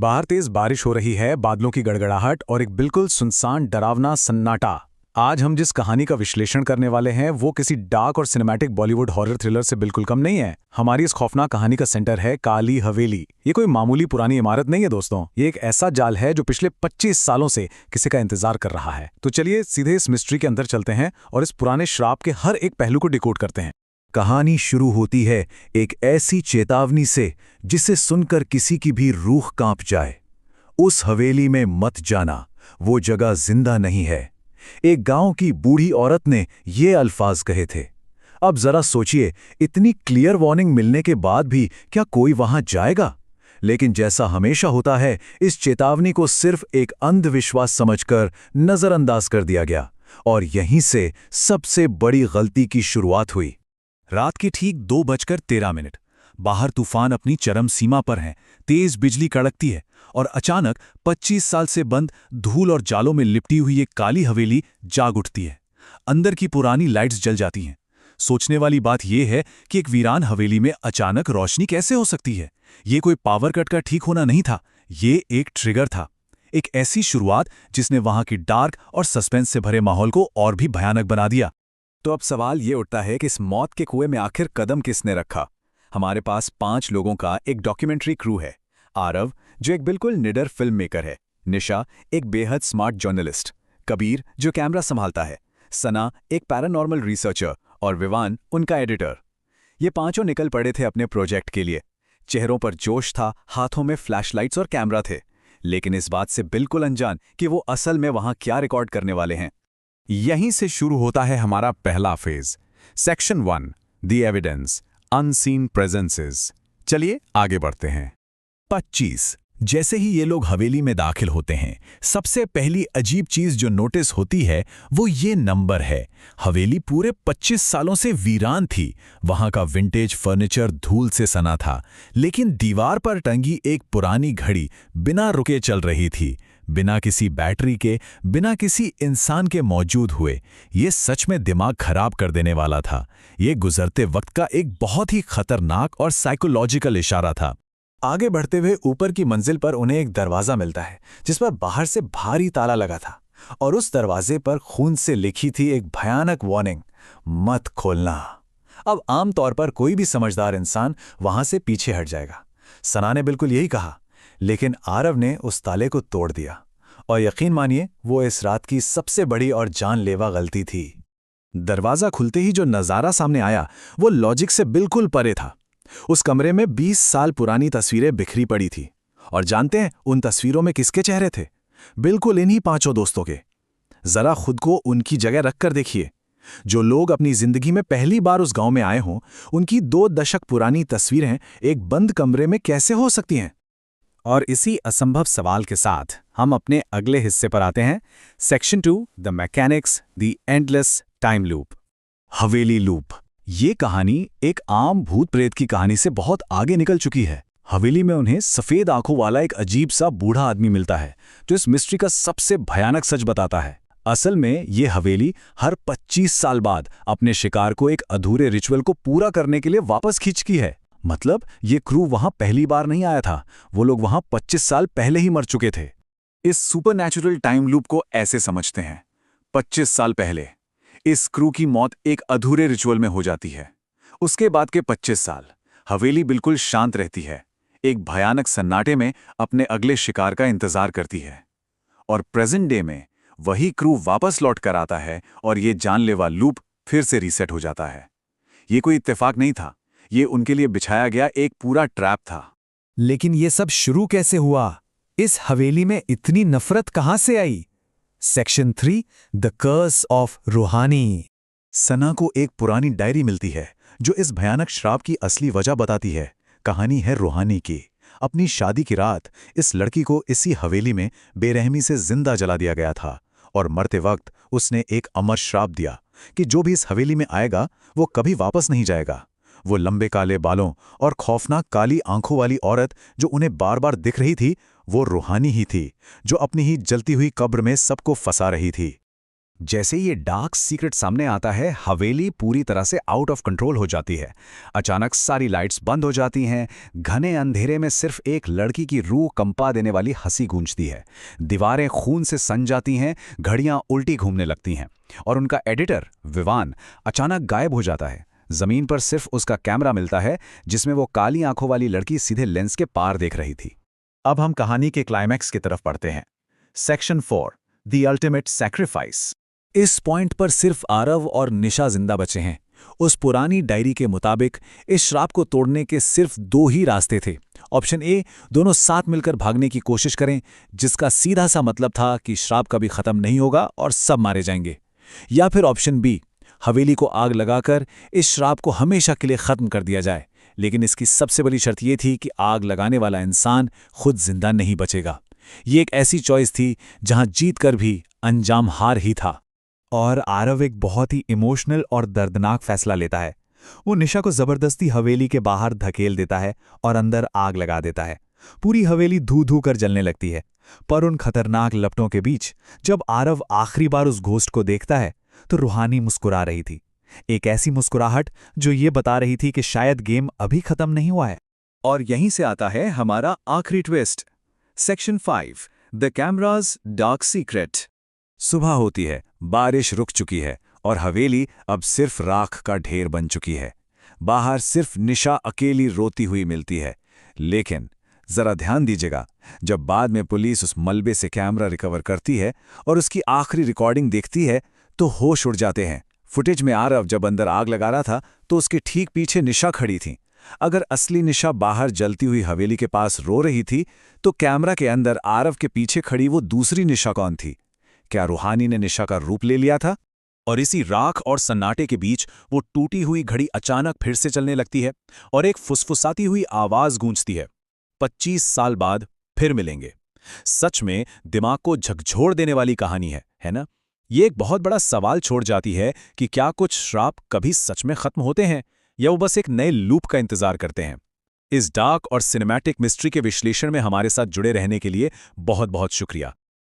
बाहर तेज बारिश हो रही है, बादलों की गड़गड़ाहट और एक बिल्कुल सुनसान डरावना सन्नाटा। आज हम जिस कहानी का विश्लेषण करने वाले हैं वो किसी डार्क और सिनेमैटिक बॉलीवुड हॉरर थ्रिलर से बिल्कुल कम नहीं है। हमारी इस खौफनाक कहानी का सेंटर है काली हवेली। ये कोई मामूली पुरानी इमारत नहीं है दोस्तों, ये एक ऐसा जाल है जो पिछले 25 सालों से किसी का इंतजार कर रहा है। तो चलिए सीधे इस मिस्ट्री के अंदर चलते हैं और इस पुराने श्राप के हर एक पहलू को डिकोड करते हैं। कहानी शुरू होती है एक ऐसी चेतावनी से जिसे सुनकर किसी की भी रूह कांप जाए। उस हवेली में मत जाना, वो जगह जिंदा नहीं है। एक गांव की बूढ़ी औरत ने ये अल्फाज कहे थे। अब जरा सोचिए, इतनी क्लियर वार्निंग मिलने के बाद भी क्या कोई वहां जाएगा? लेकिन जैसा हमेशा होता है, इस चेतावनी को सिर्फ एक अंधविश्वास समझकर नजरअंदाज कर दिया गया और यहीं से सबसे बड़ी गलती की शुरुआत हुई। रात के ठीक 2:13 बाहर तूफान अपनी चरम सीमा पर है। तेज बिजली कड़कती है और अचानक 25 साल से बंद धूल और जालों में लिपटी हुई एक काली हवेली जाग उठती है। अंदर की पुरानी लाइट्स जल जाती हैं। सोचने वाली बात यह है कि एक वीरान हवेली में अचानक रोशनी कैसे हो सकती है। ये कोई पावर कट का ठीक होना नहीं था, ये एक ट्रिगर था। एक ऐसी शुरुआत जिसने वहां की डार्क और सस्पेंस से भरे माहौल को और भी भयानक बना दिया। तो अब सवाल ये उठता है कि इस मौत के कुएं में आखिर कदम किसने रखा। हमारे पास 5 लोगों का एक डॉक्यूमेंट्री क्रू है। आरव, जो एक बिल्कुल निडर फिल्म मेकर है। निशा, एक बेहद स्मार्ट जर्नलिस्ट। कबीर, जो कैमरा संभालता है। सना, एक पैरानॉर्मल रिसर्चर। और विवान, उनका एडिटर। ये पांचों निकल पड़े थे अपने प्रोजेक्ट के लिए। चेहरों पर जोश था, हाथों में फ्लैशलाइट्स और कैमरा थे, लेकिन इस बात से बिल्कुल अनजान कि वो असल में वहां क्या रिकॉर्ड करने वाले हैं। यहीं से शुरू होता है हमारा पहला phase. Section 1, the evidence, unseen presences. चलिए आगे बढ़ते हैं। 25। जैसे ही ये लोग हवेली में दाखिल होते हैं, सबसे पहली अजीब चीज जो नोटिस होती है वो ये नंबर है। हवेली पूरे 25 सालों से वीरान थी। वहां का विंटेज फर्नीचर धूल से सना था, लेकिन दीवार पर टंगी एक पुरानी घड़ी बिना रुके चल रही थी, बिना किसी बैटरी के, बिना किसी इंसान के मौजूद हुए। ये सच में दिमाग खराब कर देने वाला था। ये गुजरते वक्त का एक बहुत ही खतरनाक और साइकोलॉजिकल इशारा था। आगे बढ़ते हुए ऊपर की मंजिल पर उन्हें एक दरवाजा मिलता है जिस पर बाहर से भारी ताला लगा था और उस दरवाजे पर खून से लिखी थी एक भयानक वार्निंग, मत खोलना। अब आमतौर पर कोई भी समझदार इंसान वहां से पीछे हट जाएगा। सना ने बिल्कुल यही कहा, लेकिन आरव ने उस ताले को तोड़ दिया और यकीन मानिए वो इस रात की सबसे बड़ी और जानलेवा गलती थी। दरवाजा खुलते ही जो नज़ारा सामने आया वो लॉजिक से बिल्कुल परे था। उस कमरे में 20 साल पुरानी तस्वीरें बिखरी पड़ी थी और जानते हैं उन तस्वीरों में किसके चेहरे थे? बिल्कुल इन्हीं 5 दोस्तों के। जरा खुद को उनकी जगह रखकर देखिए। जो लोग अपनी जिंदगी में पहली बार उस गांव में आए हों, उनकी 2 दशक पुरानी तस्वीरें एक बंद कमरे में कैसे हो सकती हैं? और इसी असंभव सवाल के साथ हम अपने अगले हिस्से पर आते हैं। Section 2, the mechanics, the endless time loop. Haveli loop. ये कहानी एक आम भूत प्रेत की कहानी से बहुत आगे निकल चुकी है। हवेली में उन्हें सफेद आंखों वाला एक अजीब सा बूढ़ा आदमी मिलता है जो इस मिस्ट्री का सबसे भयानक सच बताता है। असल में ये हवेली हर 25 साल बाद अपने शिकार को एक अधूरे रिचुअल को पूरा करने के लिए वापस खींचती है। मतलब ये क्रू वहां पहली बार नहीं आया था, वो लोग वहां 25 साल पहले ही मर चुके थे। इस सुपरनैचुरल टाइम लूप को ऐसे समझते हैं, 25 साल पहले इस क्रू की मौत एक अधूरे रिचुअल में हो जाती है। उसके बाद के 25 साल हवेली बिल्कुल शांत रहती है, एक भयानक सन्नाटे में अपने अगले शिकार का इंतजार करती है। और प्रेजेंट डे में वही क्रू वापस लौट कर आता है और ये जानलेवा लूप फिर से रीसेट हो जाता है। ये कोई इत्तेफाक नहीं था, ये उनके लिए बिछाया गया एक पूरा ट्रैप था। लेकिन ये सब शुरू कैसे हुआ? इस हवेली में इतनी नफरत कहां से आई? सेक्शन 3, द कर्स ऑफ रूहानी। सना को एक पुरानी डायरी मिलती है जो इस भयानक श्राप की असली वजह बताती है। कहानी है रूहानी की। अपनी शादी की रात इस लड़की को इसी हवेली में बेरहमी से जिंदा जला दिया गया था और मरते वक्त उसने एक अमर श्राप दिया कि जो भी इस हवेली में आएगा वो कभी वापस नहीं जाएगा। वो लंबे काले बालों और खौफनाक काली आंखों वाली औरत जो उन्हें बार बार दिख रही थी, वो रूहानी ही थी जो अपनी ही जलती हुई कब्र में सबको फंसा रही थी। जैसे ये डार्क सीक्रेट सामने आता है, हवेली पूरी तरह से आउट ऑफ कंट्रोल हो जाती है। अचानक सारी लाइट्स बंद हो जाती हैं। घने अंधेरे में सिर्फ एक लड़की की रूह कंपा देने वाली हंसी गूंजती है। दीवारें खून से सन जाती हैं, घड़ियां उल्टी घूमने लगती हैं और उनका एडिटर विवान अचानक गायब हो जाता है। जमीन पर सिर्फ उसका कैमरा मिलता है, जिसमें वो काली आंखों वाली लड़की सीधे लेंस के पार देख रही थी। अब हम कहानी के क्लाइमैक्स की तरफ पढ़ते हैं। Section 4, the ultimate sacrifice. इस पॉइंट पर सिर्फ आरव और निशा जिंदा बचे हैं। उस पुरानी डायरी के मुताबिक इस श्राप को तोड़ने के सिर्फ 2 ही रास्ते थे। ऑप्शन ए, दोनों साथ मिलकर भागने की कोशिश करें, जिसका सीधा सा मतलब था कि श्राप कभी खत्म नहीं होगा और सब मारे जाएंगे। या फिर ऑप्शन बी, हवेली को आग लगाकर इस श्राप को हमेशा के लिए खत्म कर दिया जाए, लेकिन इसकी सबसे बड़ी शर्त यह थी कि आग लगाने वाला इंसान खुद जिंदा नहीं बचेगा। ये एक ऐसी चॉइस थी जहां जीत कर भी अंजाम हार ही था। और आरव एक बहुत ही इमोशनल और दर्दनाक फैसला लेता है। वो निशा को जबरदस्ती हवेली के बाहर धकेल देता है और अंदर आग लगा देता है। पूरी हवेली धू धू कर जलने लगती है। पर उन खतरनाक लपटों के बीच जब आरव आखिरी बार उस घोस्ट को देखता है तो रूहानी मुस्कुरा रही थी। एक ऐसी मुस्कुराहट जो ये बता रही थी कि शायद गेम अभी खत्म नहीं हुआ है। और यहीं से आता है हमारा आखिरी twist. Section 5, the cameras dark secret. सुबह होती है, बारिश रुक चुकी है और हवेली अब सिर्फ राख का ढेर बन चुकी है। बाहर सिर्फ निशा अकेली रोती हुई मिलती है। लेकिन जरा ध्यान दीजिएगा, जब बाद में पुलिस उस मलबे से कैमरा रिकवर करती है और उसकी आखिरी रिकॉर्डिंग देखती है तो होश उड़ जाते हैं। फुटेज में आरव जब अंदर आग लगा रहा था तो उसके ठीक पीछे निशा खड़ी थी। अगर असली निशा बाहर जलती हुई हवेली के पास रो रही थी तो कैमरा के अंदर आरव के पीछे खड़ी वो दूसरी निशा कौन थी? क्या रूहानी ने निशा का रूप ले लिया था? और इसी राख और सन्नाटे के बीच वो टूटी हुई घड़ी अचानक फिर से चलने लगती है और एक फुसफुसाती हुई आवाज गूंजती है, 25 साल बाद फिर मिलेंगे। सच में दिमाग को झकझोर देने वाली कहानी है ना? ये एक बहुत बड़ा सवाल छोड़ जाती है कि क्या कुछ श्राप कभी सच में खत्म होते हैं या वो बस एक नए लूप का इंतजार करते हैं। इस डार्क और सिनेमैटिक मिस्ट्री के विश्लेषण में हमारे साथ जुड़े रहने के लिए बहुत बहुत शुक्रिया।